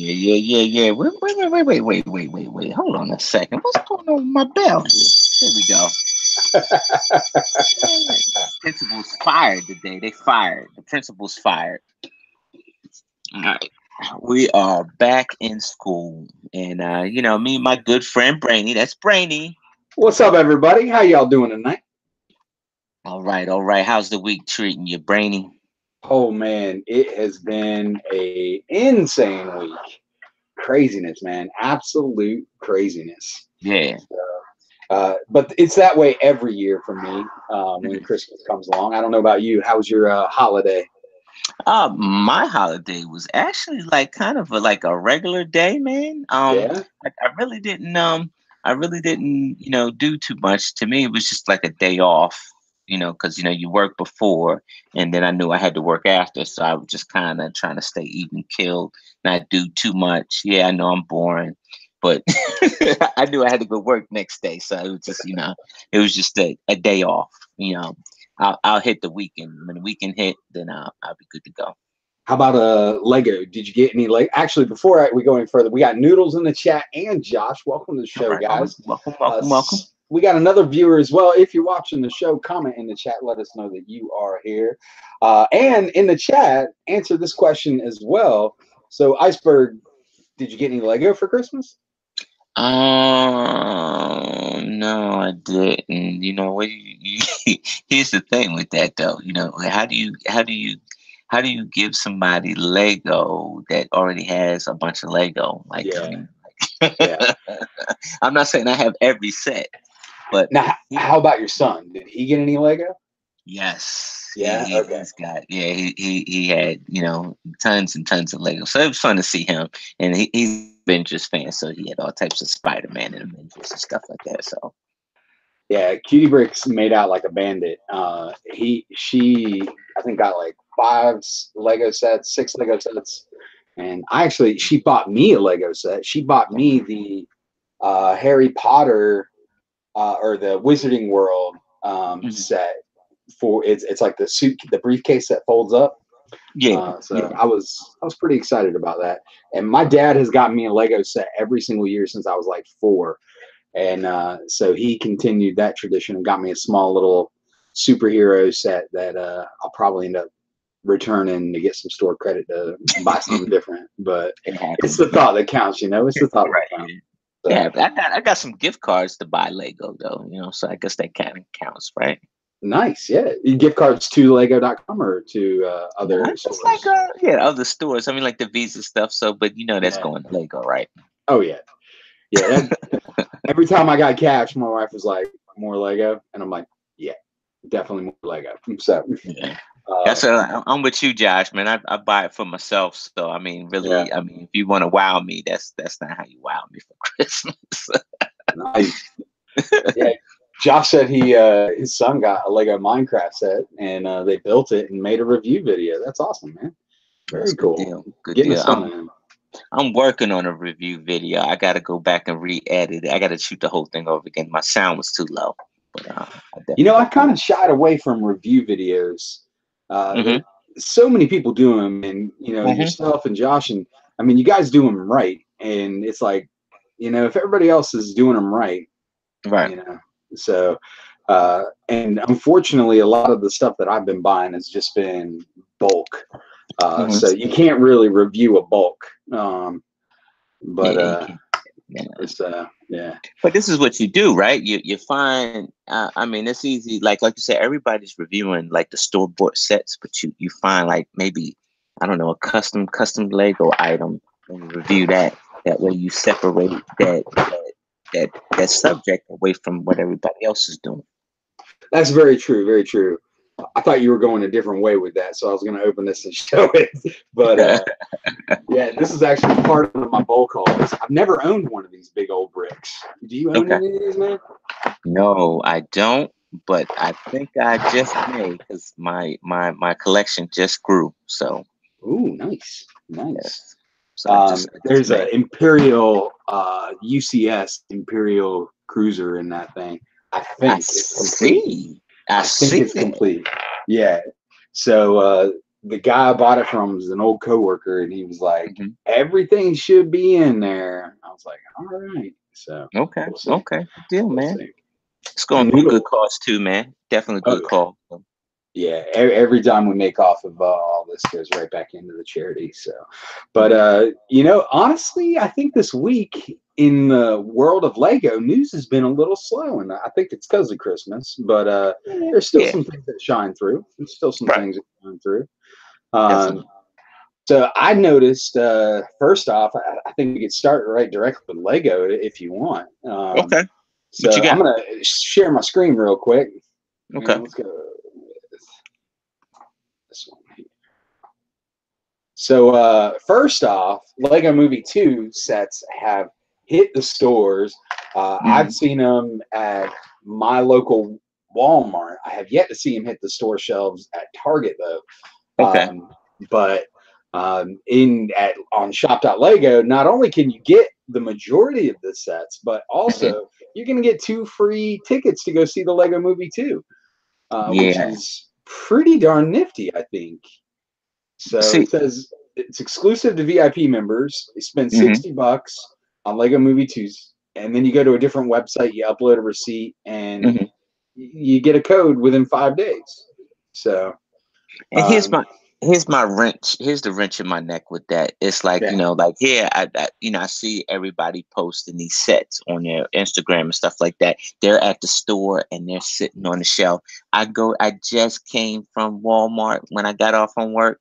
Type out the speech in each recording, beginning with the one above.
yeah. Wait. Hold on a second. What's going on with my bell here? There we go. Principal's fired today. They fired. The principal's fired. All right. We are back in school. And, me and my good friend Brainy. That's Brainy. What's up, everybody? How y'all doing tonight? All right. How's the week treating you, Brainy? Oh, man, it has been a insane week. Craziness, man. Absolute craziness. Yeah. But it's that way every year for me when Christmas comes along. I don't know about you. How was your holiday? My holiday was actually like kind of like a regular day, man. Yeah. I really didn't, do too much. To me, it was just like a day off, because you work before, and then I knew I had to work after, so I was just kind of trying to stay even killed, not do too much. Yeah, I know I'm boring, but I knew I had to go work next day, so it was just a day off. I'll hit the weekend. When the weekend hit, then I'll be good to go. How about Lego? Did you get any Lego? Actually, before we go any further, we got Noodles in the chat and Josh. Welcome to the show, guys. Welcome. We got another viewer as well. If you're watching the show, comment in the chat. Let us know that you are here. And in the chat, answer this question as well. So, Iceberg, did you get any Lego for Christmas? No, I didn't. Here's the thing with that though. How do you give somebody Lego that already has a bunch of Lego? Yeah. I'm not saying I have every set, but now, how about your son? Did he get any Lego? Yes. Yeah. He had tons and tons of Lego, so it was fun to see him, and he's Avengers fan, so he had all types of Spider-Man and Avengers and stuff like that. So yeah, Cutie Bricks made out like a bandit. She I think got like 5 Lego sets, 6 Lego sets, and she bought me a Lego set. She bought me the Harry Potter or the Wizarding World set. For it's like the briefcase that folds up. I was pretty excited about that. And my dad has gotten me a Lego set every single year since I was like 4, and so he continued that tradition and got me a small little superhero set that I'll probably end up returning to get some store credit to buy something different. But it's the thought that counts, It's the thought that counts. So, yeah, I got some gift cards to buy Lego though, so I guess that kind of counts, right? Nice, yeah. Gift cards to Lego.com or to other stores? Other stores. I mean, like the Visa stuff. So, but that's going to Lego, right? Oh yeah. Every time I got cash, my wife was like, "More Lego," and I'm like, "Yeah, definitely more Lego." So, I'm with you, Josh. Man, I buy it for myself. So, I mean, really, if you want to wow me, that's not how you wow me for Christmas. Nice. Yeah. Josh said his son got a Lego Minecraft set, and they built it and made a review video. That's awesome, man. Very cool. Good deal. I'm working on a review video. I got to go back and re-edit it. I got to shoot the whole thing over again. My sound was too low. But, I kind of shied away from review videos. So many people do them, and yourself and Josh, and I mean, you guys do them right, and it's like, if everybody else is doing them right. So, and unfortunately, a lot of the stuff that I've been buying has just been bulk. So you can't really review a bulk. It's But this is what you do, right? You find, I mean, it's easy. Like you said, everybody's reviewing like the store-bought sets, but you find like maybe, I don't know, a custom Lego item and you review that. That way you separate that subject away from what everybody else is doing. That's very true. Very true. I thought you were going a different way with that, so I was going to open this and show it. But this is actually part of my bulk hauls. I've never owned one of these big old bricks. Do you own any of these, man? No, I don't. But I think I just may, because my collection just grew. So. Ooh, nice. Yes. So there's an Imperial UCS Imperial Cruiser in that thing. I think it's complete. I think it's complete. Yeah. So the guy I bought it from was an old coworker, and he was like, Hmm. everything should be in there. I was like, all right. So Okay. we'll see. Okay. Good deal, We'll man. see. It's going And for a good Noodle, cause too, man. Definitely a oh good call. yeah, every time we make off of all this goes right back into the charity. So, but Yeah. honestly, I think this week in the world of Lego, news has been a little slow, and I think it's because of Christmas. But there's still Yeah. some things that shine through. There's still some Right. things that shine through. Um, Definitely. so I noticed. First off, I think we could start right directly with Lego if you want. Okay. What you So I'm got? gonna share my screen real quick, Okay. and let's go with this one here. So first off, Lego Movie 2 sets have hit the stores. I've Hmm. seen them at my local Walmart. I have yet to see them hit the store shelves at Target though. Okay. But in at on shop.lego, not only can you get the majority of the sets, but Hmm. also you're going to get 2 free tickets to go see the Lego Movie 2, which Yeah. is pretty darn nifty, I think. So See. it says it's exclusive to VIP members. You spend Hmm. $60 on Lego Movie 2s, and then you go to a different website, you upload a receipt, and Hmm. you get a code within 5 days. So, And um, here's my wrench. Here's the wrench in my neck with that. It's like, yeah. like here, I see everybody posting these sets on their Instagram and stuff like that. They're at the store and they're sitting on the shelf. I just came from Walmart when I got off from work.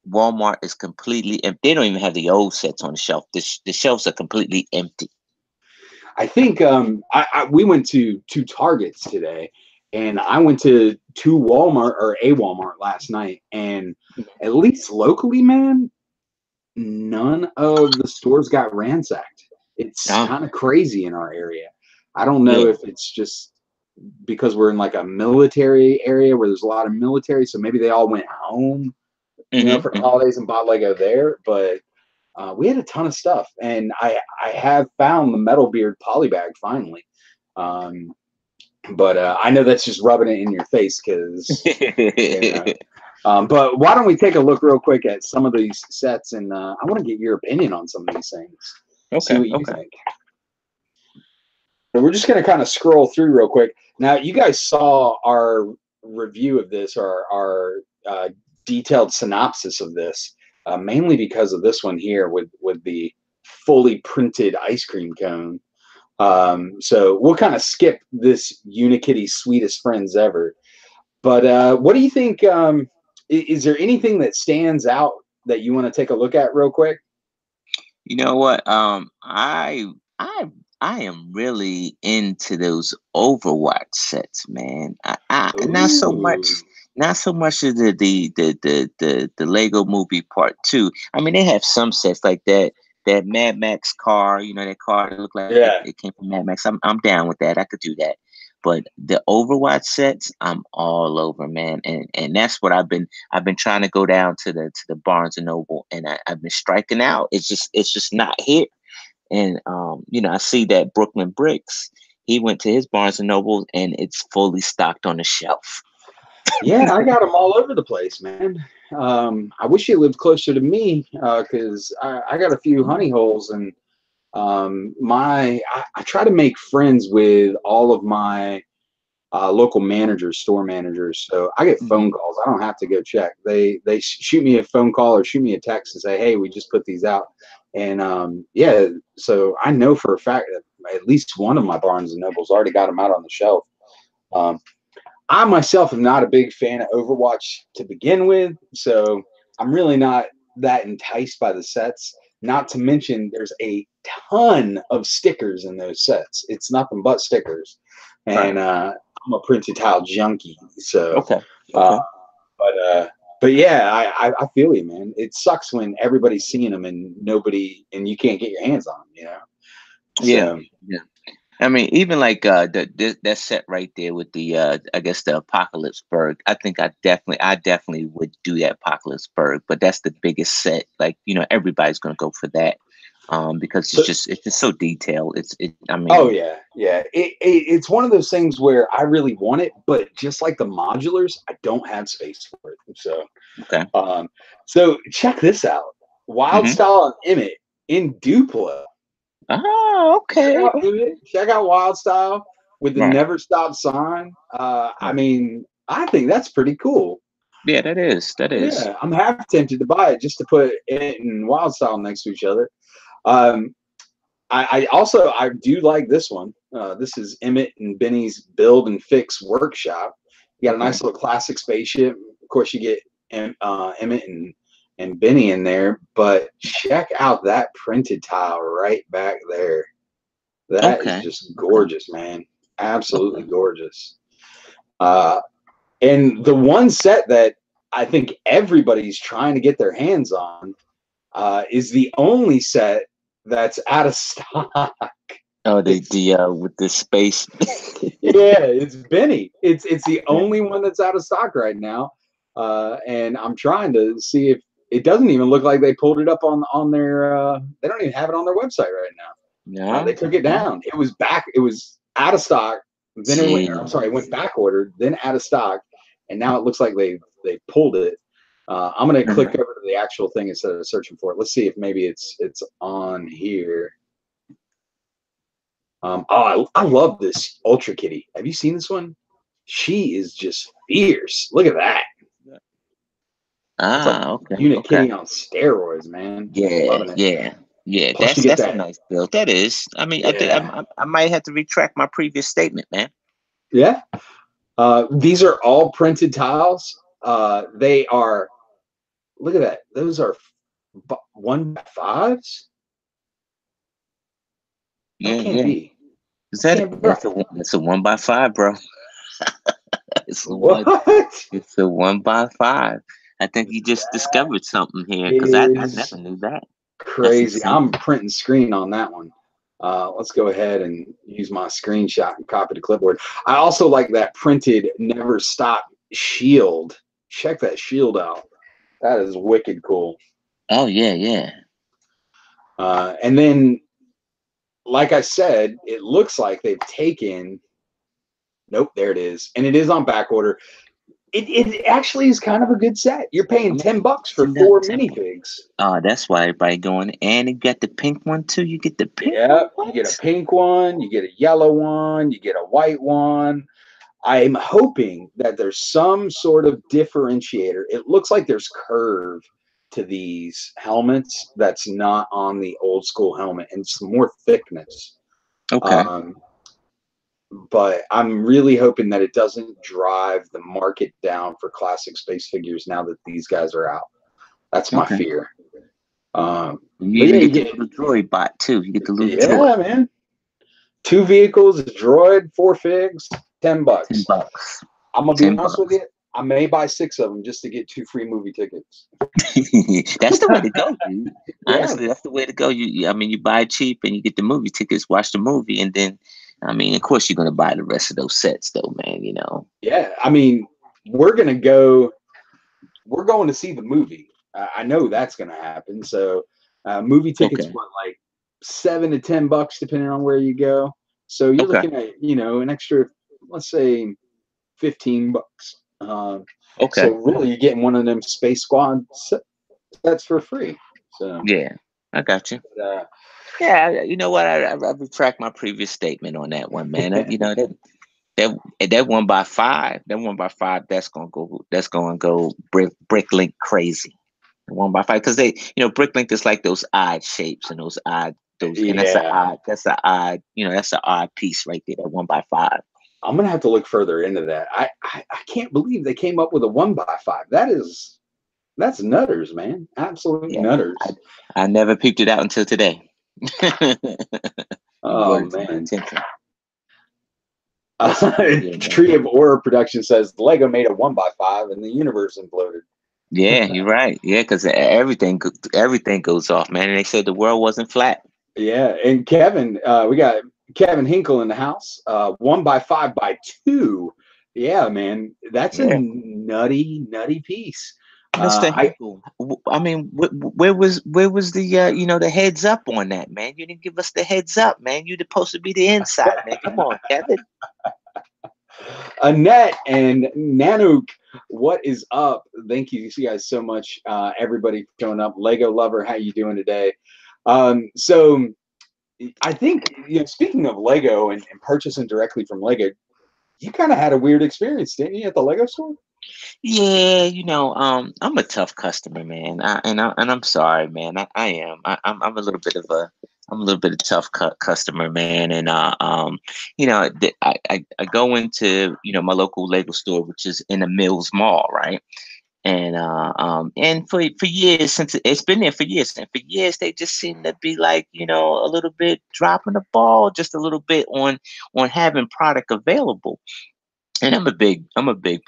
Walmart is completely empty. They don't even have the old sets on the shelf. The shelves are completely empty. I think we went to 2 Targets today, and I went to a Walmart last night, and at least locally, man, none of the stores got ransacked. It's Oh, kind of crazy in our area. I don't know yeah. if it's just because we're in like a military area where there's a lot of military, so maybe they all went home, Hmm. for the Hmm. holidays and bought Lego there. But we had a ton of stuff, and I have found the Metal Beard polybag finally. Um, but I know that's just rubbing it in your face because you know. But why don't we take a look real quick at some of these sets, and I want to get your opinion on some of these things. See Okay. what you Okay. think. So we're just going to kind of scroll through real quick. Now, you guys saw our review of this, or our detailed synopsis of this, mainly because of this one here with the fully printed ice cream cone. So we'll kind of skip this Unikitty sweetest friends ever. But what do you think? Is there anything that stands out that you want to take a look at real quick? You know what? I am really into those Overwatch sets, man. I Ooh, not so much of the Lego Movie Part Two. I mean, they have some sets like that. That Mad Max car, that car that looked like yeah. it came from Mad Max. I'm down with that. I could do that. But the Overwatch sets, I'm all over, man. And that's what I've been trying to go down to the Barnes and Noble, and I've been striking out. It's just not here. And I see that Brooklyn Bricks, he went to his Barnes and Noble, and it's fully stocked on the shelf. Yeah, I got them all over the place, man. I wish you lived closer to me because I got a few honey holes, and I try to make friends with all of my local managers, store managers. So I get Mhm. phone calls. I don't have to go check. They shoot me a phone call or shoot me a text and say, "Hey, we just put these out." And yeah, so I know for a fact that at least one of my Barnes and Nobles already got them out on the shelf. Um, I myself am not a big fan of Overwatch to begin with, so I'm really not that enticed by the sets. Not to mention, there's a ton of stickers in those sets. It's nothing but stickers, and Right. I'm a printed tile junkie. So, Okay. uh, Okay. but yeah, I feel you, man. It sucks when everybody's seeing them and and you can't get your hands on them. Yeah. So Yeah. I mean, even like that set right there with the I guess the Apocalypse Berg. I definitely would do that Apocalypse Berg, but that's the biggest set. Like, everybody's gonna go for that. because So, it's just so detailed. I oh mean, yeah, yeah. It's one of those things where I really want it, but just like the modulars, I don't have space for it. So, okay. um, so check this out: Wild Mm-hmm. Style and Emmett in Duplo. Oh, Check okay. out Emmett. Check out Wild Style with the Right. Never Stop sign. I Right. mean, I think that's pretty cool. Yeah, that is. That is. Yeah, I'm half tempted to buy it just to put Emmett and Wild Style next to each other. Um, I do like this one. This is Emmett and Benny's Build and Fix Workshop. You got a Okay. nice little classic spaceship. Of course, you get Emmett and Benny in there, but check out that printed tile right back there. That is Okay. just Okay. gorgeous, man. Absolutely Okay. gorgeous. Uh, and the one set that I think everybody's trying to get their hands on is the only set that's out of stock. Oh, It's the with the space. yeah, it's Benny. It's the Yeah. only one that's out of stock right now, and I'm trying to see if it doesn't even look like they pulled it up on their. They don't even have it on their website right now. They No. took it No. down. It was back. It was out of stock. Then it went. I'm sorry, it went Jeez. back ordered. Then out of stock, and now it looks like they pulled it. I'm gonna click Mhm. over to the actual thing instead of searching for it. Let's see if maybe it's on here. I love this Ultra Kitty. Have you seen this one? She is just fierce. Look at that. It's like Okay. Unit Okay. Kitty on steroids, man. Yeah. Loving it. Yeah. Yeah. Plus, you get That's a that. nice build. That is. I mean, Yeah, I might have to retract my previous statement, man. yeah. These are all printed tiles. They are. Look at that. Those are 1x5s. That Yeah. can't Yeah. be. Is That that can't be right. that's a 1x5, bro. It's a one. What? It's a 1x5. I think you just That discovered something here because I never is knew that. That's crazy. I'm insane. printing screen on that one. Let's go ahead and use my screenshot and copy the clipboard. I also like that printed never stop shield. Check that shield out. That is wicked cool. Oh yeah, yeah. And then, like I said, it looks like they've taken. Nope, there it is, and it is on back order. It actually is kind of a good set. You're I paying mean, $10 for see that 4 temple. minifigs. Oh, that's why everybody going. And you got the pink one too. You get the pink one. Yeah, you What? get a pink one, you get a yellow one, you get a white one. I'm hoping that there's some sort of differentiator. It looks like there's curve to these helmets that's not on the old school helmet, and some more thickness. Okay. Um, but I'm really hoping that it doesn't drive the market down for classic space figures now that these guys are out. That's my Okay. fear. Um, You but even yeah, get the little droid bot too. You get the little droid. yeah, man. 2 vehicles, a droid, 4 figs, 10 bucks. 10 bucks. I'm gonna be ten honest with bucks. you. I may buy 6 of them just to get 2 free movie tickets. That's the way to go, dude. Yeah, Honestly, that's the way to go. I mean, you buy cheap and you get the movie tickets, watch the movie, and then, I mean, of course, you're gonna buy the rest of those sets, though, man. You know. yeah. I mean, we're gonna go. We're going to see the movie. I know that's gonna happen. So, movie tickets, Okay. what, like $7 to $10, depending on where you go. So you're Okay. looking at an extra, let's say, $15. So Okay. really, you're getting one of them Space Squad sets for free. So, Yeah, I got you. uh, Yeah, you know what? I retract my previous statement on that one, man. You know that 1x5, that 1x5, that's gonna go bricklink crazy. 1x5, because bricklink is like those odd shapes and those, and yeah, that's an odd piece right there. That 1x5. I'm gonna have to look further into that. I can't believe they came up with a 1x5. That's nutters, man. Absolute Yeah, nutters. I never peeped it out until today. You brought Oh it to my man. attention. That's yeah, man. Tree of Horror Production says Lego made a 1x5 and the universe imploded. Yeah, you're right. Yeah, because everything goes off, man. And they said the world wasn't flat. Yeah, and Kevin, we got Kevin Hinkle in the house. 1x5x2. Yeah, man, that's a Yeah. nutty piece. Mr. I Hinkle, I mean, where was the the heads up on that, man? You didn't give us the heads up, man. You're supposed to be the inside, man. Come on, Kevin. Annette and Nanook, what is up? Thank you guys so much, everybody for showing up. Lego lover, how you doing today? So I think, speaking of Lego and purchasing directly from Lego, you kind of had a weird experience, didn't you, at the Lego store? Yeah, I'm a tough customer, man. And I'm sorry, man. I am. I'm a little bit of a tough customer, man. And I go into my local Lego store, which is in the Mills Mall, right? And for years, since it's been there for years, and for years they just seem to be like a little bit dropping the ball, just a little bit on having product available. And I'm a big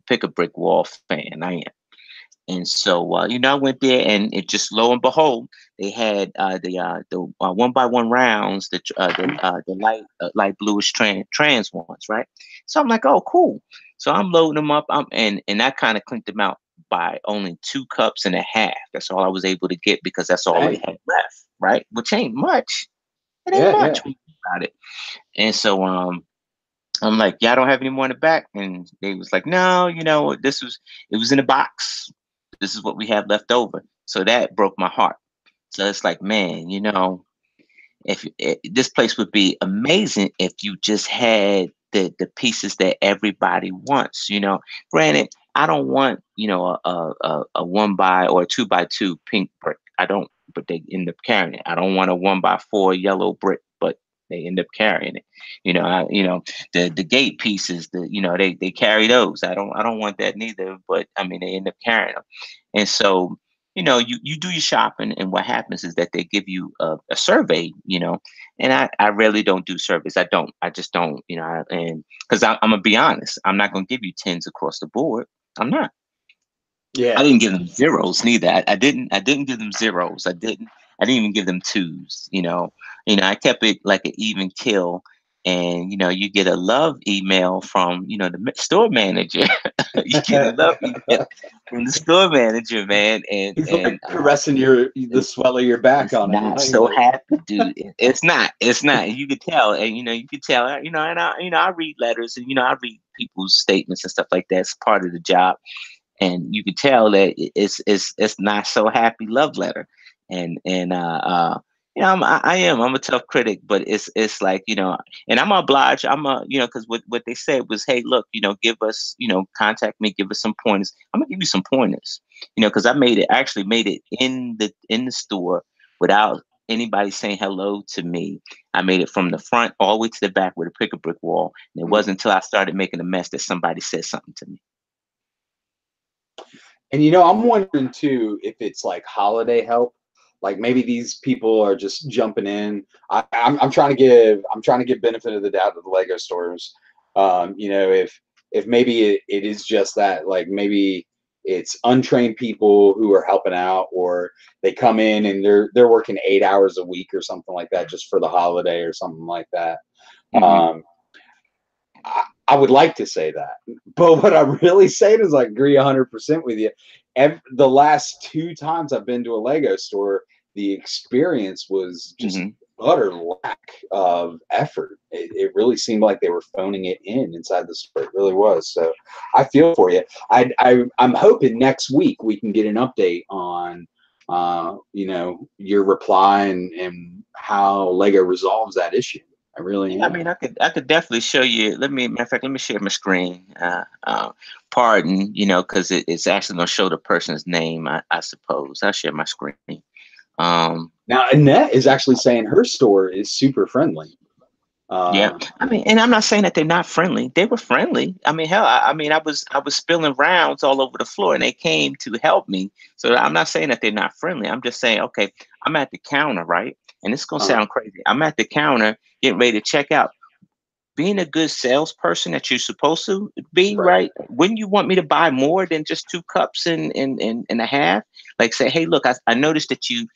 pick a brick wall fan. I am. And so I went there, and it just lo and behold, they had the one by one rounds, the light bluish trans ones, right? So I'm like, oh, cool. So I'm loading them up, and I kind of clinked them out by only 2 cups and a half. That's all I was able to get because that's all they Dang. had left, right? Which ain't much. It ain't Yeah, yeah. much when you think about it. And so I'm like, y'all don't have any more in the back? And they was like, no, it was in a box. This is what we have left over. So that broke my heart. So it's like, man, if this place would be amazing if you just had the pieces that everybody wants. Granted, I don't want a 1 by or a 2 by 2 pink brick. I don't, but they end up carrying it. I don't want a 1 by 4 yellow brick, but they end up carrying it. The gate pieces, they carry those. I don't want that neither, but I mean they end up carrying them. And so you do your shopping, and what happens is that they give you a survey, and I rarely don't do surveys. I just don't, and because I'm gonna be honest, I'm not gonna give you tens across the board. I'm not. I Yeah. didn't give them zeros neither. I didn't give them zeros. I didn't even give them twos. I kept it like an even kill. And you get a love email from the store manager. You get a love email from the store manager, man, and He's and like caressing the swell of your back it's on it. not He's so like, happy, dude. It's not. It's not. You could tell, and you could tell. And I read letters, and I read people's statements and stuff like that. It's part of the job, and you could tell that it's not so happy love letter. And I'm a tough critic, but it's like and I'm obliged. Because what they said was, hey, look, give us, contact me, give us some pointers. I'm gonna give you some pointers, because I actually made it in the store without anybody saying hello to me. I made it from the front all the way to the back with a pick a brick wall, and it wasn't until I started making a mess that somebody said something to me. and I'm wondering too if it's like holiday help. Like maybe these people are just jumping in. I'm trying to give benefit of the doubt to the Lego stores. If maybe it is just that, like maybe it's untrained people who are helping out, or they come in and they're working 8 hours a week or something like that just for the holiday or something like that. Hmm. Um, I would like to say that, but what I'm really saying is I agree 100% with you. The last 2 times I've been to a Lego store, the experience was just Hmm. utter lack of effort. It really seemed like they were phoning it in inside the store. It really was. So I feel for you. I'm hoping next week we can get an update on, your reply and how Lego resolves that issue. I really Yeah, I am. mean, I could definitely show you. Matter of fact, let me share my screen. Pardon, because it's actually going to show the person's name. I suppose I'll share my screen. Um, Now, Annette is actually saying her store is super friendly. yeah, Uh, I mean, and I'm not saying that they're not friendly. They were friendly. I mean, hell, I mean, I was spilling rounds all over the floor, and they came to help me. So I'm not saying that they're not friendly. I'm just saying, okay, I'm at the counter, right? And it's gonna uh, sound crazy. I'm at the counter getting ready to check out. Being a good salesperson that you're supposed to be, right. right? Wouldn't you want me to buy more than just 2 cups and a half? Like say, hey, look, I noticed that you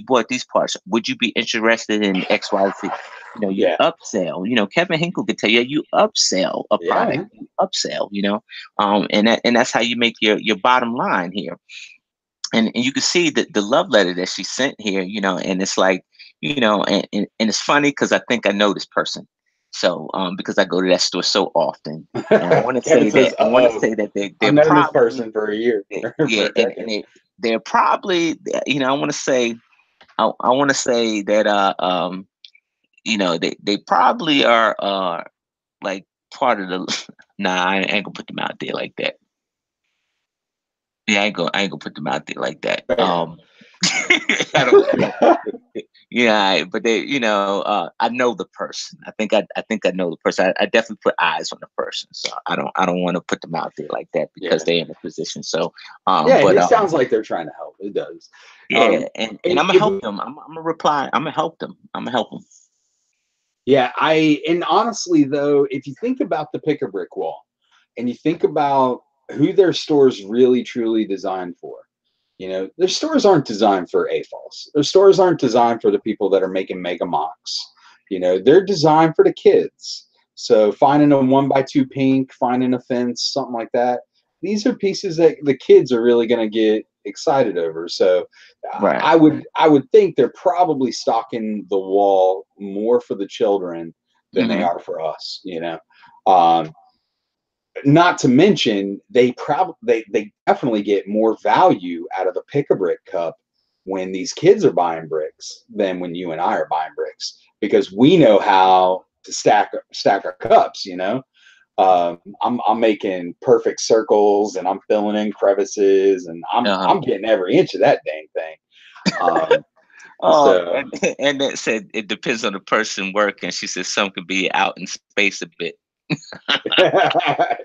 bought these parts. Would you be interested in XYZ? You Yeah. upsell. Kevin Hinkle could tell you, you upsell a Yeah, product, man. you upsell. And that's how you make your bottom line here. And you can see that the love letter that she sent here, and it's like, and it's funny because I think I know this person. So because I go to that store so often, and I want to Kevin say says, that "Uh-oh, they're I've known this probably person for a year, for yeah, a and decade." they're probably, I want to say, I want to say that they probably are like part of the nah, I ain't gonna put them out there like that. Yeah, I ain't gonna put them out there like that. Fair. I don't, yeah, but I know the person. I think I know the person. I definitely put eyes on the person, so I don't want to put them out there like that because Yeah. they're in a position. So, Yeah, but it sounds like they're trying to help. It does. yeah, and And I'm gonna if help we, them. I'm gonna reply. I'm gonna help them. I'm gonna help them. yeah, and honestly though, if you think about the pick a brick wall, and you think about who their stores really truly designed for, their stores aren't designed for AFOS. Their stores aren't designed for the people that are making mega mocks. They're designed for the kids. So finding a 1x2 pink, finding a fence, something like that. These are pieces that the kids are really going to get excited over. So Right. I would think they're probably stocking the wall more for the children than they Hmm. are for us. Um, Not to mention they definitely get more value out of the pick a brick cup when these kids are buying bricks than when you and I are buying bricks because we know how to stack our cups. I'm making perfect circles and I'm filling in crevices and I'm Uh-huh. I'm getting every inch of that dang thing. Um, Oh, so and it said it depends on the person working. She said some could be out in space a bit.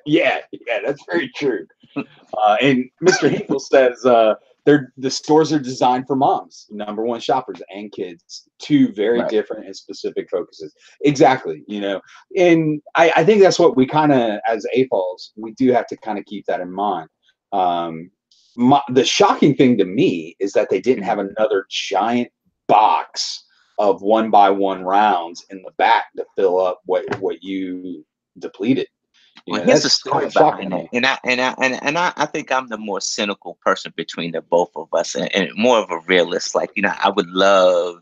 yeah, that's very true. And Mr. Hinkle says the stores are designed for moms, number one shoppers, and kids. Two very Right. different and specific focuses. Exactly, and I think that's what we kind of, as AFOLs, we do have to kind of keep that in mind. Um, the shocking thing to me is that they didn't have Mhm. another giant box of 1x1 rounds in the back to fill up what you depleted. Well, here's the That's kind story of shocking behind to that, me. and I think I'm the more cynical person between the both of us, and more of a realist. Like I would love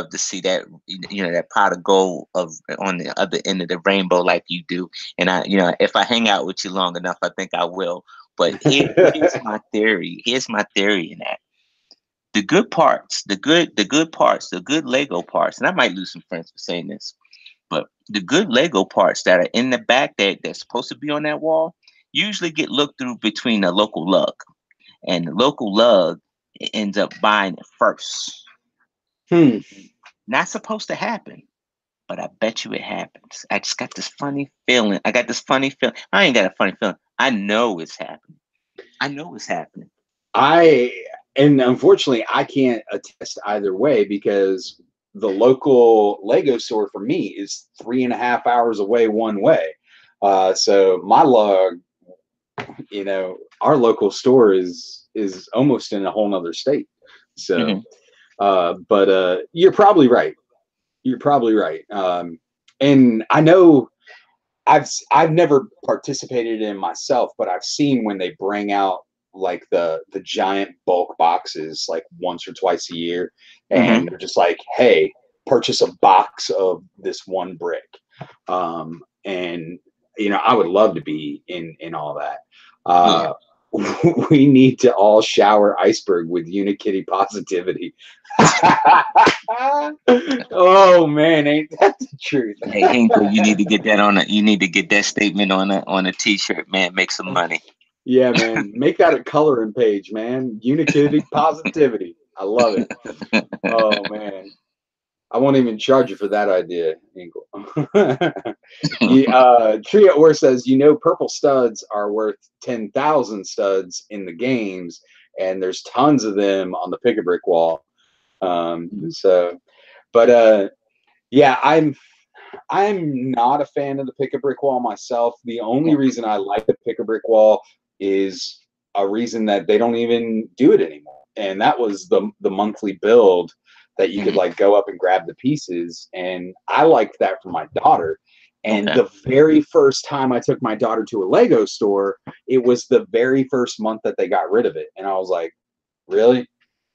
to see that that pot of gold of on the other end of the rainbow like you do, and if I hang out with you long enough, I think I will. But here's my theory. Here's my theory in that the good parts, the good parts, the good Lego parts, and I might lose some friends for saying this, but the good Lego parts that are in the back that's supposed to be on that wall usually get looked through between a local lug, and the local lug ends up buying it first. Hmm. Not supposed to happen, but I bet you it happens. I just got this funny feeling. I got this funny feeling. I ain't got a funny feeling. I know it's happening. I know it's happening. I and unfortunately I can't attest either way because the local Lego store for me is 3.5 hours away one way. So my log, our local store is almost in a whole nother state. So, Hmm. but you're probably right. You're probably right. And I know I've never participated in myself, but I've seen when they bring out like the giant bulk boxes like once or twice a year, Hmm. and they're just like, "Hey, purchase a box of this one brick." And I would love to be in all that. Yeah. Uh, we need to all shower Iceberg with Unikitty positivity. Oh man, ain't that the truth? Hey Hinkle, you need to get that on a. You need to get that statement on a T-shirt, man. Make some money. Yeah, man. Make that a coloring page, man. Unikitty positivity. I love it. Oh man. I won't even charge you for that idea, Inkle. Tree at War says, purple studs are worth 10,000 studs in the games, and there's tons of them on the pick a brick wall. But yeah, I'm not a fan of the pick a brick wall myself. The only Yeah. reason I like the pick a brick wall is a reason that they don't even do it anymore, and that was the monthly build that you could Hmm. like go up and grab the pieces. And I liked that for my daughter. And Okay. the very first time I took my daughter to a Lego store, it was the very first month that they got rid of it. And I was like, really?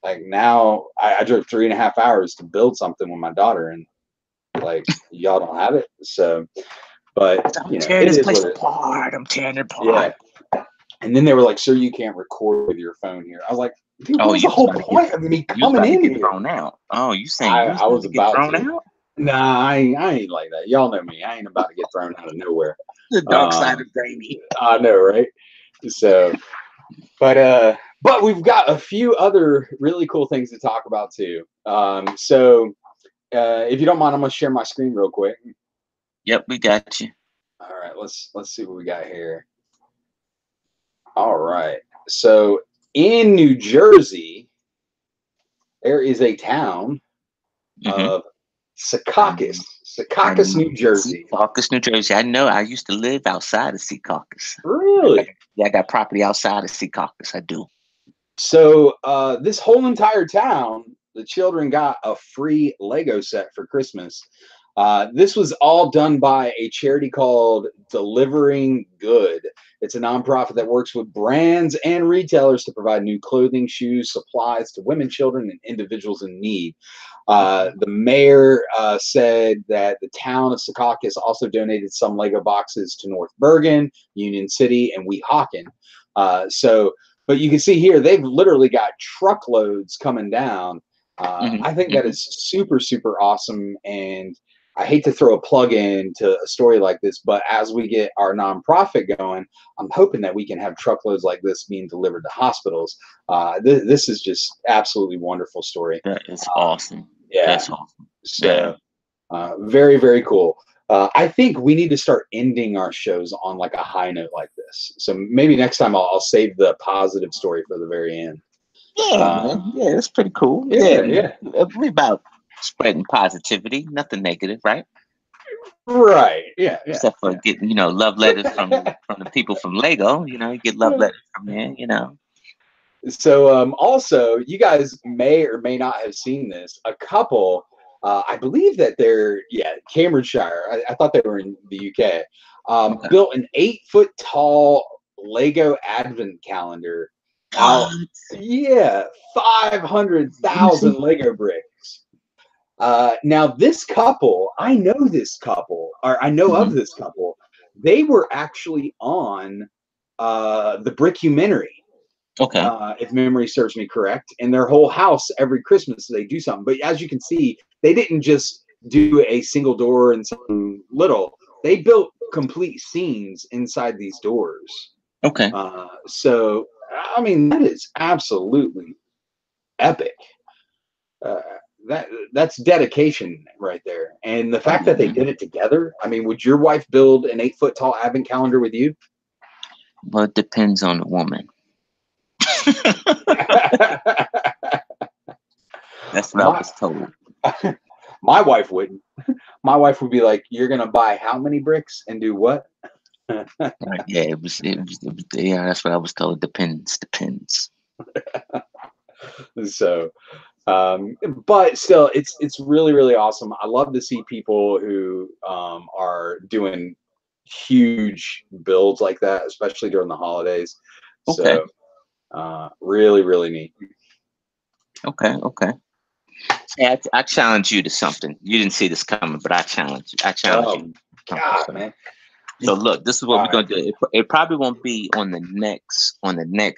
Like now I drove 3.5 hours to build something with my daughter, and like y'all don't have it. So, but I'm you know, tearing it this is place what it is. apart. I'm tearing it Yeah. apart. And then they were like, sir, you can't record with your phone here. I was like, dude, what Oh, was the you was whole about to get point of me you was coming about to in get here? thrown out. Oh, you saying you was I about was to get about thrown to. out? Nah, I ain't like that. Y'all know me. I ain't about to get thrown out of nowhere. The dark side Um, of Grammy. I know, right? So, but we've got a few other really cool things to talk about too. If you don't mind, I'm gonna share my screen real quick. Yep, we got you. All right, let's see what we got here. All right, so in New Jersey, there is a town Mm-hmm. of I Secaucus, know. I Secaucus, know. New Jersey. Secaucus, New Jersey. I know. I used to live outside of Secaucus. Really? Yeah, I got property outside of Secaucus. I do. So this whole entire town, the children got a free Lego set for Christmas. This was all done by a charity called Delivering Good. It's a nonprofit that works with brands and retailers to provide new clothing, shoes, supplies to women, children, and individuals in need. The mayor said that the town of Secaucus also donated some Lego boxes to North Bergen, Union City, and Weehawken. But you can see here, they've literally got truckloads coming down. I think Mm-hmm. that Mm-hmm. is super, super awesome. And I hate to throw a plug in to a story like this, but as we get our nonprofit going, I'm hoping that we can have truckloads like this being delivered to hospitals. This is just absolutely wonderful story. That is awesome. Yeah. That's awesome. Yeah. So very, very cool. I think we need to start ending our shows on like a high note like this. So maybe next time I'll save the positive story for the very end. Yeah, Uh, man. Yeah, that's pretty cool. Yeah, yeah, man. yeah. We about spreading positivity, nothing negative, right? Right. Yeah, yeah, Except for yeah. getting, love letters from the people from Lego. You get love letters from there. So also, you guys may or may not have seen this. A couple, I believe that they're Cambridgeshire. I thought they were in the UK. Okay. Built an 8 foot tall Lego Advent calendar out. What? Yeah, 500,000 Seriously? Lego bricks. Now this couple, I know this couple, or I know of Hmm. this couple. They were actually on the Brickumentary, Okay. if memory serves me correct. And their whole house every Christmas they do something. But as you can see, they didn't just do a single door and some little. They built complete scenes inside these doors. Okay. So I mean that is absolutely epic. Uh, that's dedication right there. And the Oh, fact that they man. did it together. I mean, would your wife build an 8 foot tall advent calendar with you? Well, it depends on the woman. That's what I my was told. my wife wouldn't. My wife would be like, "You're gonna buy how many bricks and do what?" Right. Yeah, yeah, that's what I was told. Depends. So, but still, it's really really awesome. I love to see people who are doing huge builds like that, especially during the holidays. Okay. So, really really neat. Okay. Hey, I challenge you to something. You didn't see this coming, but I challenge you. I challenge you Oh to something. God, So, man! so look, this is what All we're right. gonna do. It probably won't be on the next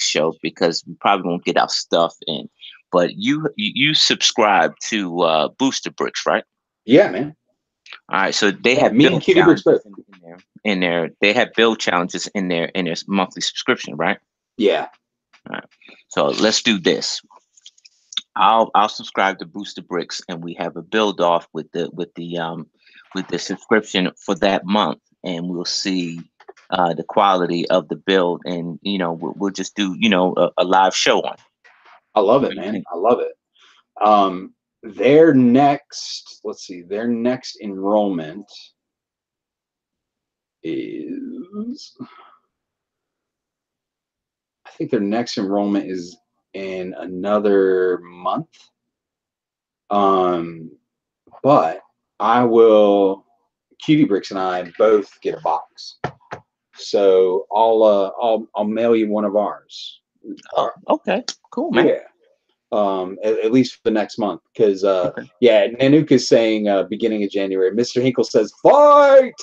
show because we probably won't get our stuff in. But you subscribe to Booster Bricks, right? Yeah, man. All right, so they Yeah, have me and build Cutie Bricks challenges both. in there. They have build challenges in their monthly subscription, right? Yeah. All right. So let's do this. I'll subscribe to Booster Bricks, and we have a build off with the subscription for that month, and we'll see the quality of the build, and we'll just do a live show on it. I love What it, do you man. think? I love it. Their next, let's see, their next enrollment is, I think their next enrollment is in another month. But I will. Cutie Bricks and I both get a box, so I'll mail you one of ours. Oh, okay. Cool, man. Yeah. At least for the next month, because Okay. yeah, Nanook is saying beginning of January. Mr. Hinkle says fight.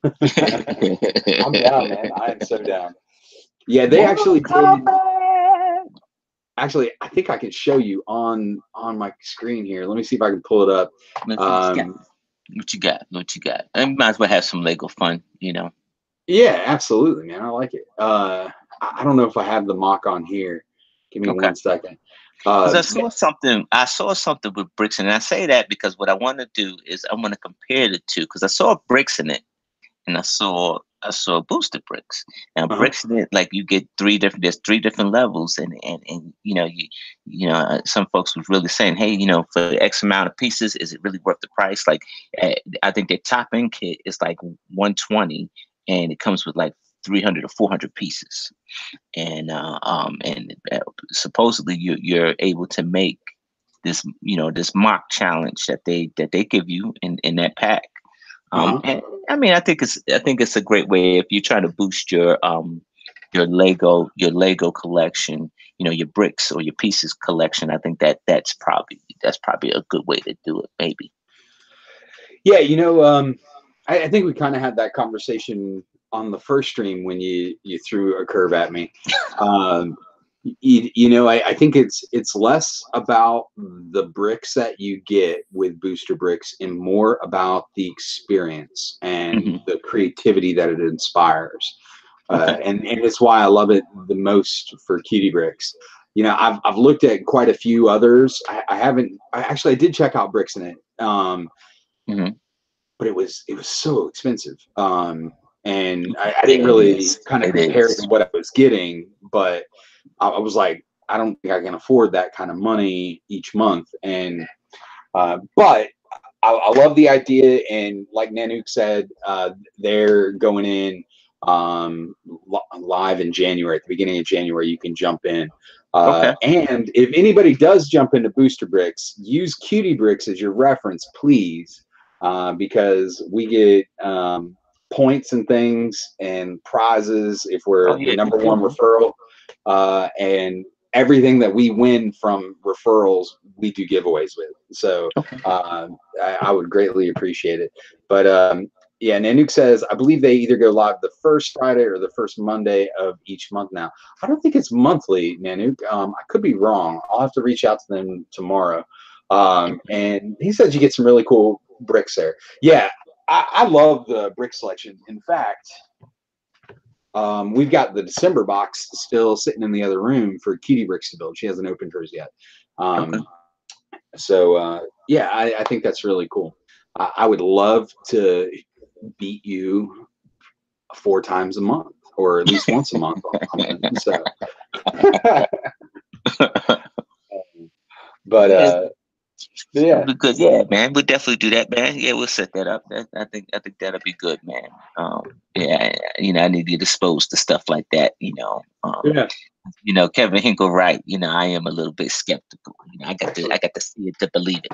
I'm down, man. I am so down. Yeah, they Mortal actually did. Kombat. Actually, I think I can show you on my screen here. Let me see if I can pull it up. Let's see what you got. What you got? What you got? And might as well have some Lego fun, you know. Yeah, absolutely, man. I like it. I don't know if I have the mock on here. Give me Okay. one second. Because I saw something. I saw something with bricks, and I say that because what I want to do is I want to compare the two. Because I saw bricks in it, and I saw booster bricks. Now Uh-huh. bricks in it, like you get three different. There's three different levels, and some folks was really saying, hey, for X amount of pieces, is it really worth the price? Like, I think their top end kit is like 120, and it comes with like 300 or 400 pieces, and supposedly you're able to make this mock challenge that they give you in that pack. Uh-huh. And I mean, I think it's a great way if you're trying to boost your Lego collection, your bricks or your pieces collection. I think that's probably a good way to do it, maybe. Yeah, I think we kind of had that conversation on the first stream when you threw a curve at me. Um, I think it's less about the bricks that you get with booster bricks and more about the experience and Hmm. the creativity that it inspires. Okay. And it's why I love it the most for Cutie Bricks. I've looked at quite a few others. I haven't. I did check out Bricks in it. Hmm. But it was so expensive. And I It didn't really is. kind of It compare it is. to what I was getting, but I was like, I don't think I can afford that kind of money each month. And but I love the idea, and like Nanook said, they're going in live in January. At the beginning of January, you can jump in. Okay. And if anybody does jump into Booster Bricks, use Cutie Bricks as your reference, please, because we get points and things and prizes if Oh we're the yeah, they number one do. referral. And everything that we win from referrals, we do giveaways with. So Okay. I would greatly appreciate it. But yeah, Nanook says, I believe they either go live the first Friday or the first Monday of each month now. I don't think it's monthly, Nanook. I could be wrong. I'll have to reach out to them tomorrow. And he says you get some really cool bricks there. Yeah, I love the brick selection. In fact, we've got the December box still sitting in the other room for Cutie Bricks to build. She hasn't opened hers yet. Okay. So yeah, I think that's really cool. I would love to beat you 4 times a month, or at least once a month on something. So, but Yeah, that'll yeah, be good. Yeah, man. We'll definitely do that, man. Yeah, we'll set that up. I think that'll be good, man. Yeah, I need to get exposed to stuff like that. yeah. Kevin Hinkle, right? I am a little bit skeptical. I got to see it to believe it.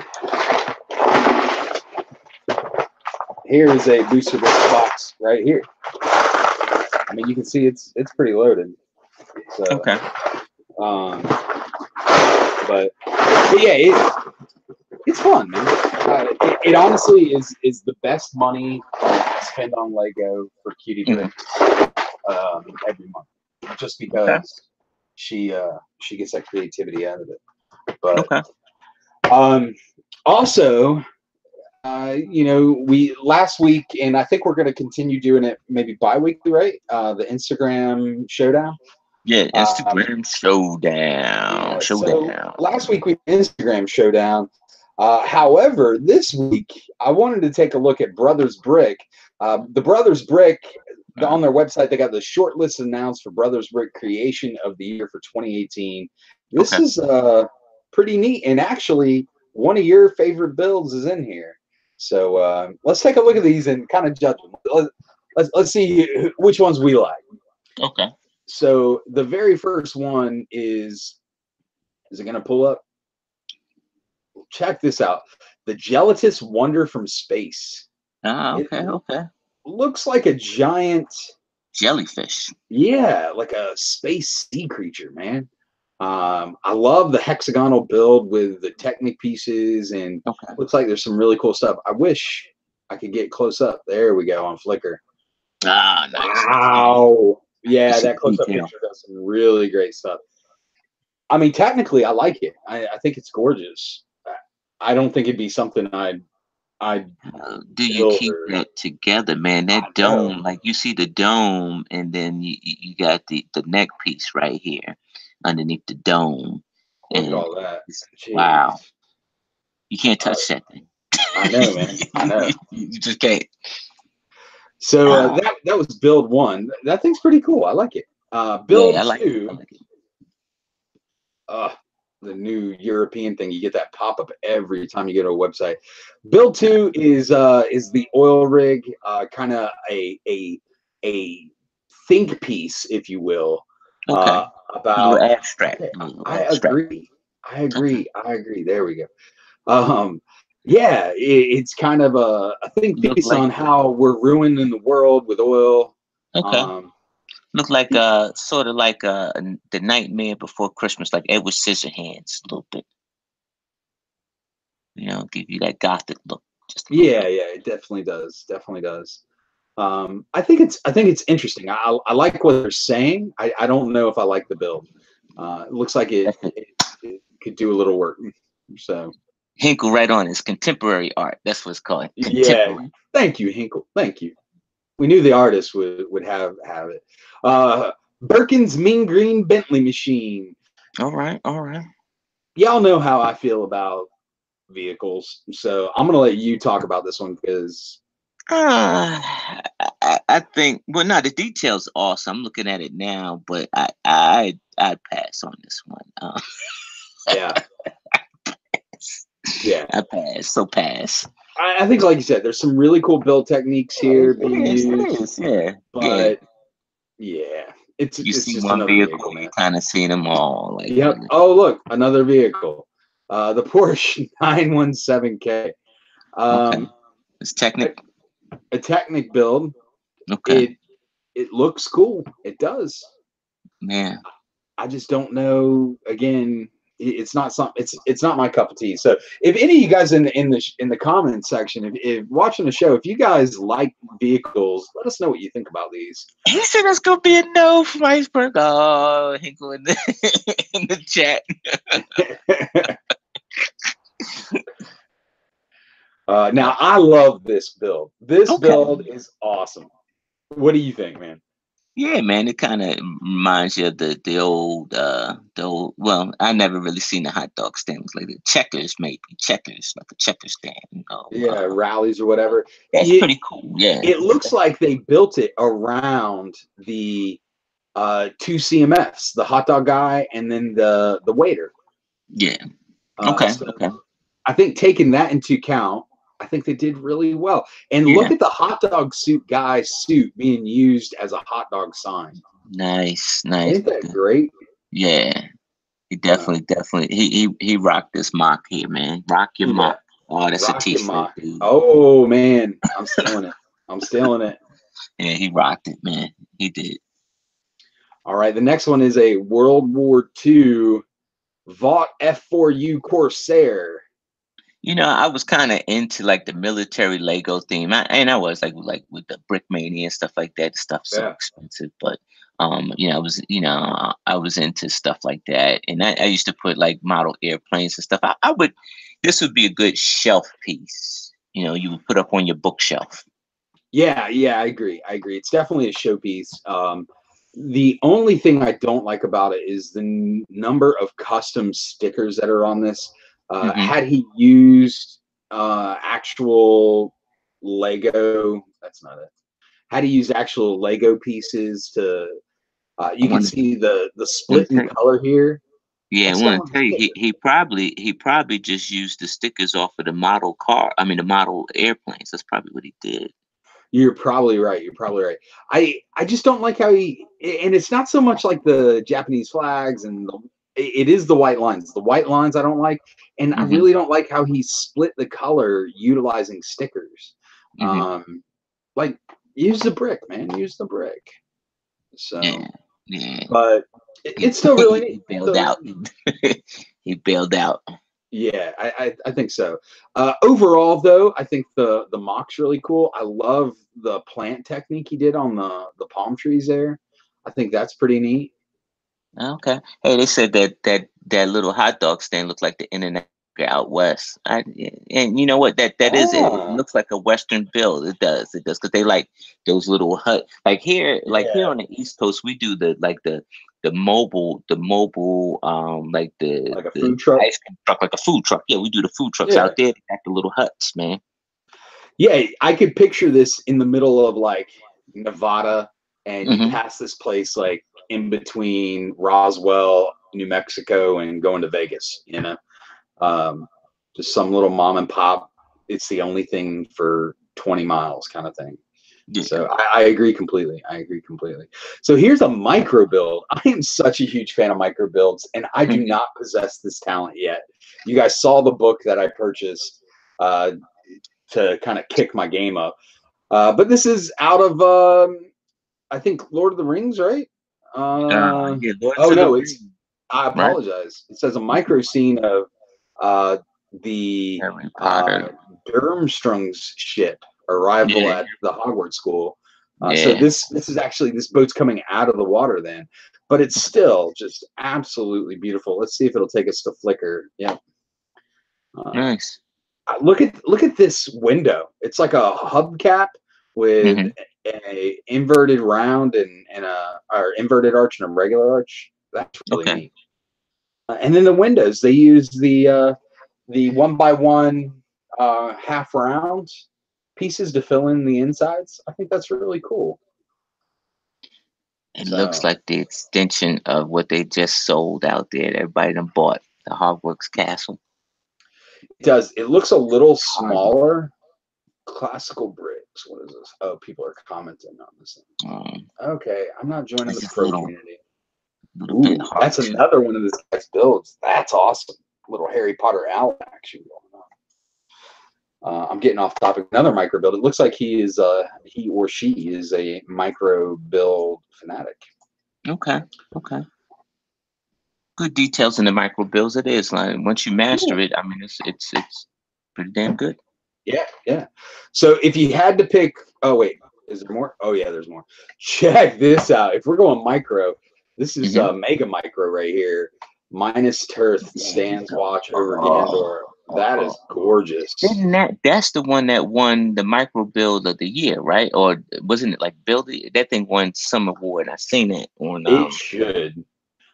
Here is a booster box box right here. I mean, you can see it's pretty loaded. So, Okay. um, but yeah, it's fun, man. It honestly is the best money I spend on Lego for Cutie Hmm. Bricks every month, just Okay. because she gets that creativity out of it. But Okay. um, also, we last week, and I think we're going to continue doing it maybe bi-weekly, right? The Instagram showdown. Yeah. Um, Instagram showdown. yeah. So Showdown. last week we did Instagram showdown. However, this week I wanted to take a look at Brothers Brick. The Brothers Brick, Uh, on their website, they got the short list announced for Brothers Brick Creation of the Year for 2018. This okay. is pretty neat, and actually, one of your favorite builds is in here. So let's take a look at these and kind of judge them. Let's see which ones we like. Okay. So the very first one is it going to pull up? check this out. The Gelatis Wonder from Space. Ah, It okay, okay. looks like a giant, Jellyfish. yeah, like a space sea creature, man. I love the hexagonal build with the Technic pieces, and Okay. looks like there's some really cool stuff. I wish I could get close up. There we go on Flickr. Ah, nice, nice. Yeah. Wow. Yeah, It's a that close up detail. picture does some really great stuff. I mean, technically, I like it. I think it's gorgeous. I don't think it'd be something I'd Do you build keep or that together, man? I That know. dome, like you see the dome, and then you got the neck piece right here underneath the dome, Look at and all that. it's, Jeez. wow, you can't Uh, touch that thing. I know, man. I know. You just can't. So Wow. that was build one. That thing's pretty cool. I like it. Yeah, I Build like it. I two. like it. Uh, the new European thing. You get that pop up every time you go to a website. Build two is the oil rig, kind of a think piece, if you will, Okay, uh, a little about. abstract. Okay, A little I abstract. agree. I Okay. agree. I agree. There we go. Um, yeah, it's kind of a think Look piece like on how we're ruining the world with oil. okay. Um, Look like sort of like the Nightmare Before Christmas, like Edward Scissorhands a little bit. Give you that gothic look just a little yeah, bit. yeah, it definitely does. Definitely does. I think it's interesting. I like what they're saying. I don't know if I like the build. It looks like That's it. it could do a little work. So Hinkle right on. It's contemporary art. That's what it's called. yeah, Contemporary. thank you, Hinkle. Thank you. We knew the artist would have it. Birkin's Mean Green Bentley machine. All right. All right. Y'all know how I feel about vehicles, so I'm gonna let you talk about this one because Uh, I think well, no, the details awesome. I'm looking at it now, but I'd pass on this one. yeah, yeah. I pass. So pass. I think, like you said, there's some really cool build techniques Yeah, here it being is. It used, is. Yeah. Yeah. but yeah, You it's see just one another vehicle, vehicle, you man. kind of see them all. Like, Yep. Oh, look, another vehicle. The Porsche 917K. okay, Um, it's a, technic. a Technic build. Okay, It it looks cool. It does. man. I just don't know. Again, it's not some. It's not my cup of tea. So if any of you guys in the comments section, if watching the show, if you guys like vehicles, let us know what you think about these. He said that's gonna be a no from Iceberg. Oh, he go in the in the chat. Uh, Now I love this build. This okay. build is awesome. What do you think, man? Yeah, man. It kind of reminds you of the old. Well, I never really seen the hot dog stands like the checkers, maybe checkers, like a checker stand. Yeah, rallies or whatever. That's pretty cool. Yeah. It looks like they built it around the two CMFs, the hot dog guy and then the waiter. Yeah. Okay. So Okay. I think taking that into account, I think they did really well. And look Yeah. at the hot dog suit guy's suit being used as a hot dog sign. Nice. Nice. Ain't that great? Yeah. He Uh, definitely he rocked this mock here, man. Rock your yeah, mock. Oh, that's a Rocket t-shirt, Mock. dude. Oh man, I'm stealing it. I'm stealing it. Yeah, he rocked it, man. He did. All right, the next one is a World War II Vought F4U Corsair. I was kind of into like the military Lego theme, and I was like with the Brick Mania and stuff like that. The stuff's so Yeah. expensive, but I was into stuff like that, and I used to put like model airplanes and stuff. I would, this would be a good shelf piece. You would put up on your bookshelf. Yeah, yeah, I agree. I agree. It's definitely a showpiece. The only thing I don't like about it is the number of custom stickers that are on this. Hmm. Had he used actual Lego, that's not it. Had he used actual Lego pieces to, I you can want to see the let me split in tell you. color here. Yeah, I Let's go want on to the tell you, he sticker. he probably he probably just used the stickers off of the model car. I mean, the model airplanes. That's probably what he did. You're probably right. You're probably right. I just don't like how he, and it's not so much like the Japanese flags and it is the white lines. The white lines I don't like, and I Hmm. really don't like how he split the color utilizing stickers. Hmm. Like use the brick, man. Use the brick. Yeah, So, yeah. but He, it's still really neat. he bailed So out. He bailed out. yeah, I think so. Overall, though, I think the mock's really cool. I love the plant technique he did on the palm trees there. I think that's pretty neat. Okay. Hey, they said that little hot dog stand looked like the In-N-Out out west. And you know what? That is it. It Ah, looks like a Western build. It does. It does because they like those little hut. Like here yeah, on the East Coast, we do the mobile like the like a the food truck. ice cream truck, like a food truck. Yeah, we do the food trucks Yeah, out there. They got the little huts, man. yeah. I could picture this in the middle of like Nevada, and you Hmm. pass this place like in between Roswell, New Mexico, and going to Vegas. Um, just some little mom and pop. It's the only thing for 20 miles, kind of thing. Yeah. So I agree completely. I agree completely. So here's a micro build. I am such a huge fan of micro builds, and I do Hmm. not possess this talent yet. You guys saw the book that I purchased uh, to kind of kick my game up. But this is out of, I think, Lord of the Rings, right? Uh, Yeah, Lords oh, of the no, it's, Rings, I right? apologize. It says a micro scene of uh, the Harry uh, Potter. Durmstrang's ship arrival Yeah, at the Hogwarts school. So yeah. this is actually this boat's coming out of the water then, but it's still just absolutely beautiful. Let's see if it'll take us to Flickr. Yeah. Uh, Nice. look at this window. It's like a hubcap with Hmm. a inverted round and a or inverted arch and a regular arch. That's really Okay. neat. And then the windows, they use the one by one half round pieces to fill in the insides. I think that's really cool. It looks So like the extension of what they just sold out there. Everybody done bought the Hogwarts Castle. it does. It looks a little Hogwarts. smaller. Classical bricks. What is this? Oh, people are commenting on this thing. Um, Okay, I'm not joining it's the just a pro little, community. little bit Ooh, hard that's to. another one of this guy's builds. That's awesome. Little Harry Potter Owl action going on. I'm getting off topic. Another micro build. It looks like he or she is a micro build fanatic. Okay. Okay. Good details in the micro bills. It is like once you Yeah, master it, I mean, it's pretty damn good. yeah, yeah. So if you had to pick, oh wait, is there more? Oh yeah, there's more. Check this out. If we're going micro, this is Hmm. a mega micro right here. Minus Tirth There you stands go. watch over Oh, Gandor. That oh. is gorgeous. Isn't that's the one that won the micro build of the year, right? Or wasn't it like build that thing won some award? I seen it on It should.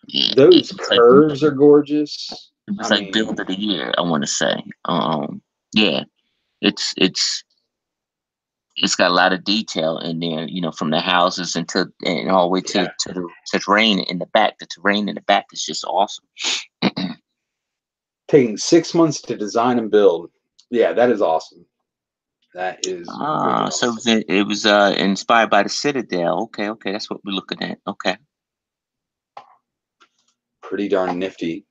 yeah, Those it's like curves are gorgeous. it I was like build mean, of the year, I want to say. Yeah, it's it's it's got a lot of detail in there, from the houses and all the way to yeah. the terrain in the back. The terrain in the back is just awesome. Taking 6 months to design and build. Yeah, that is awesome. That is wicked So awesome. it was inspired by the Citadel. Okay, okay, that's what we're looking at. Okay. Pretty darn nifty.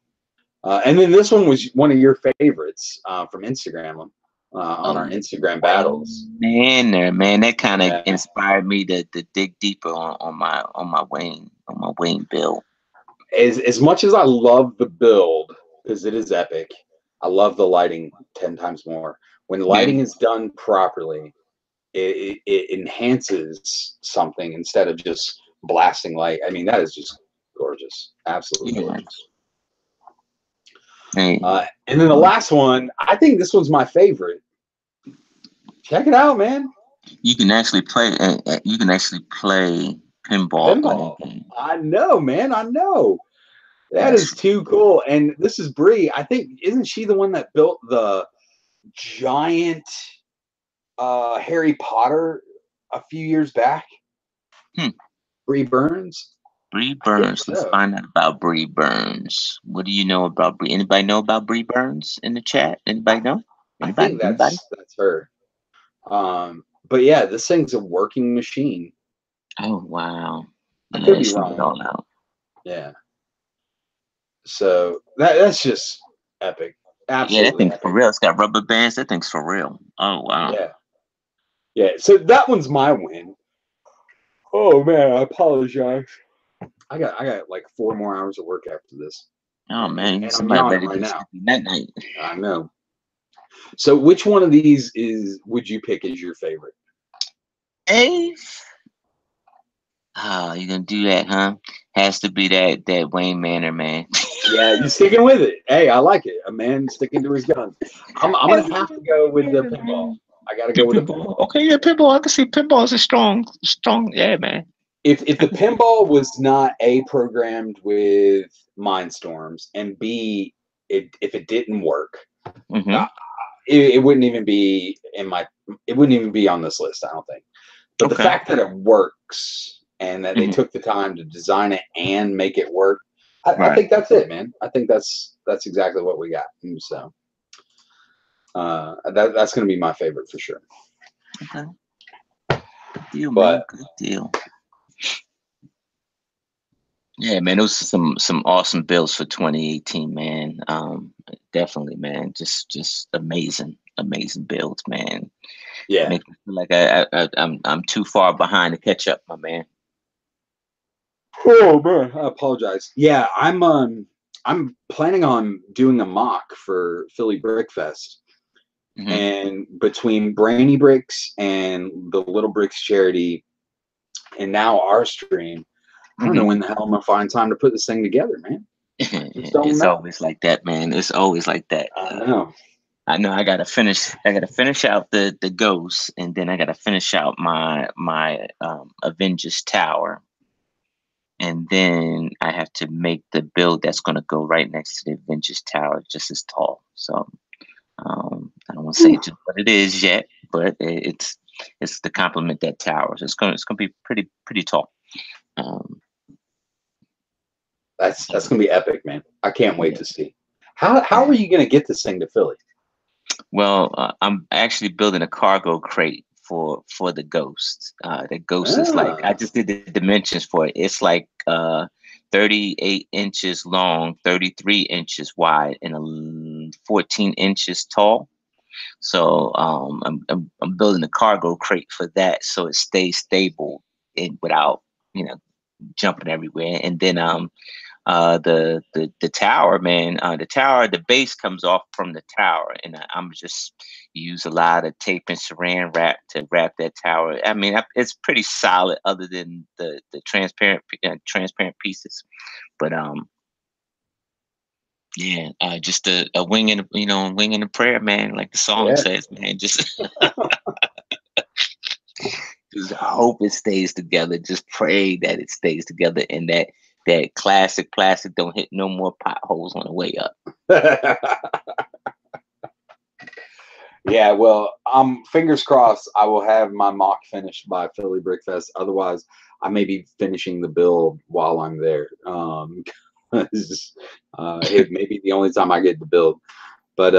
And then this one was one of your favorites from Instagram on Oh our yeah, Instagram battles. Wayne there, man. That kind of Yeah. inspired me to dig deeper on my Wayne bill. As much as I love the build because it is epic, I love the lighting 10 times more. When Yeah, lighting is done properly, it enhances something instead of just blasting light. I mean, that is just gorgeous, absolutely yeah. gorgeous. Hey, And then the last one, I think this one's my favorite. Check it out, man. you can actually play. You can actually play pinball in that Pinball. game. I know, man. I know. That That's is too cool. And this is Bree. I think isn't she the one that built the giant Harry Potter a few years back? hmm. Bree Burns? Bree I think Burns. Let's so. find out about Bree Burns. What do you know about Bree? Anybody know about Bree Burns in the chat? I, Anybody know? I think Anybody? Anybody? that's her. But yeah, this thing's a working machine. Oh wow. I could Yeah, be she did wrong. all out. Yeah. So that's just epic, Yeah, that absolutely thing's for epic. real. It's got rubber bands. That thing's for real. Oh wow. Yeah, yeah. So that one's my win. Oh man, I apologize. I got like 4 more hours of work after this, Oh man, and I'm somebody yawning ready right to now. sleep night night. I know. So which one of these is would you pick as your favorite? Hey, oh, you gonna do that, huh? Has to be that Wayne Manor man. Yeah, you sticking with it. Hey, I like it. A man sticking to his guns. I'm Has gonna to be have to that go Wayne with the Manor pinball. man. I gotta go with the Pinball. pinball. Okay, yeah, pinball. I can see pinball is a strong. Yeah, man. If the pinball was not A programmed with Mindstorms and B if it didn't work, Mm-hmm. uh, it wouldn't even be in my it wouldn't even be on this list, I don't think. But the Okay. fact that it works and that they Hmm. took the time to design it and make it work, I Right. think that's it, man. I think that's exactly what we got. And so that's going to be my favorite for sure. Okay. Good deal, man. But Good deal. Yeah, man. Those are some awesome builds for 2018, man. Definitely, man. Just amazing builds, man. yeah, Make me feel like I'm too far behind to catch up, my man. oh man, I apologize. Yeah, I'm planning on doing a mock for Philly Brick Fest, Hmm. and between Brainy Bricks and the Little Bricks charity, and now our stream, I don't know Hmm. when the hell I'm gonna find time to put this thing together, man. I just don't It's know. always like that, man. It's always like that. I know. I know I gotta finish. I gotta finish out the ghosts, and then I gotta finish out my Avengers Tower, and then I have to make the build that's gonna go right next to the Avengers Tower, just as tall. So I don't want to say Whew. just what it is yet, but it's to complement that tower. So it's gonna be pretty tall. Um, That's gonna be epic, man. I can't wait yeah, to see. How are yeah. you gonna get this thing to Philly? Well, I'm actually building a cargo crate for the ghost. The ghost is like I Ah, just did the dimensions for it. It's like 38 inches long, 33 inches wide, and 14 inches tall. So I'm building a cargo crate for that, so it stays stable and without you know jumping everywhere. And then the tower, man, the tower, the base comes off from the tower, and I'm just use a lot of tape and saran wrap to wrap that tower. I mean, it's pretty solid, other than the transparent pieces. But yeah, just a wing and a wing and a prayer, man, like the song yeah. says, man. Just hope it stays together. Just pray that it stays together, and that classic plastic don't hit no more potholes on the way up. Yeah, well, fingers crossed. I will have my mock finished by Philly Brick Fest. Otherwise, I may be finishing the build while I'm there. 'Cause, it may be the only time I get to build. But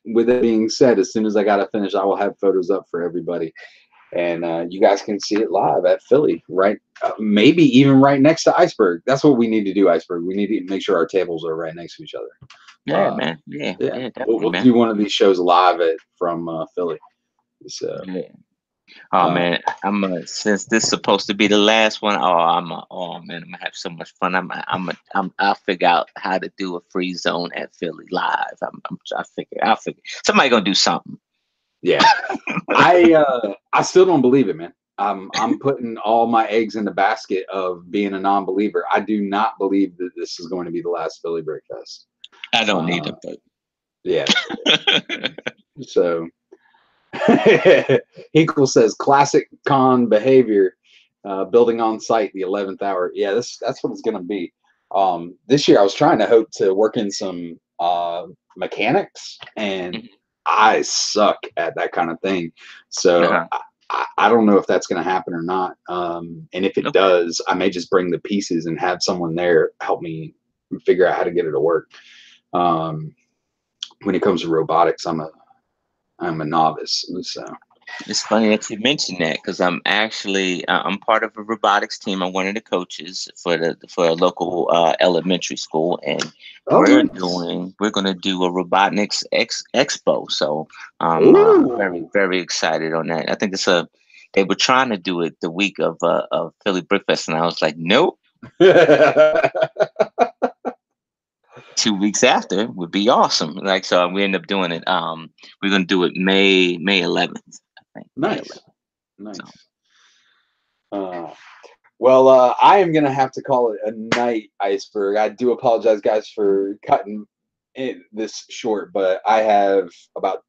with that being said, as soon as I got to finish, I will have photos up for everybody, and you guys can see it live at Philly, right? Maybe even right next to Iceberg. That's what we need to do, Iceberg. We need to make sure our tables are right next to each other. Yeah, Uh, man. Yeah, yeah, yeah, we'll, definitely, we'll man. do one of these shows live from Philly. So, Yeah. Oh uh, man, since this is supposed to be the last one. Oh man, I'm gonna have so much fun. I'll figure out how to do a free zone at Philly live. I'll figure. Somebody gonna do something. yeah, I still don't believe it, man. I'm putting all my eggs in the basket of being a non-believer. I do not believe that this is going to be the last Philly Brick Fest. I don't need Uh, it, but yeah, so Hinkle says classic con behavior, building on site the 11th hour. Yeah, that's what it's going to be. This year I was trying to hope to work in some mechanics, and Mhm. I suck at that kind of thing. So Uh-huh. I don't know if that's going to happen or not. And if it Okay. does, I may just bring the pieces and have someone there help me figure out how to get it to work. Um, when it comes to robotics, I'm a novice. So It's funny that you mentioned that because I'm actually I'm part of a robotics team. I'm one of the coaches for a local elementary school, and Oh, nice. we're going to do a robotics expo. So I'm very Ooh. very excited on that. I think it's a they were trying to do it the week of Philly Brickfest, and I was like, nope. 2 weeks after would be awesome. Like so, we end up doing it. We're going to do it May 11th. I think May 11th. Nice. So. Nice. Uh, well, I am gonna have to call it a night, Iceberg. I do apologize, guys, for cutting this short, but I have about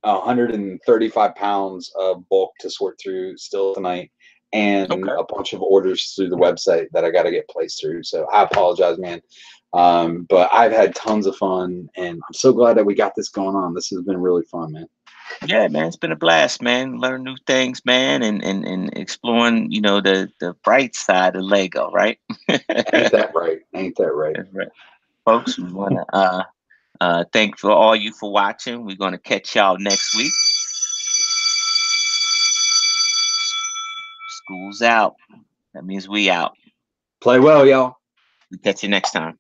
135 pounds of bulk to sort through still tonight, and Okay. a bunch of orders through the website that I got to get placed through. So I apologize, man. But I've had tons of fun, and I'm so glad that we got this going on. This has been really fun, man. Yeah, man, it's been a blast, man. Learn new things, man, and exploring, the bright side of Lego, right? Ain't that right? Ain't that right? That's right. Folks, we wanna thank for all you for watching. We're gonna catch y'all next week. School's out. That means we out. Play well, y'all. We catch you next time.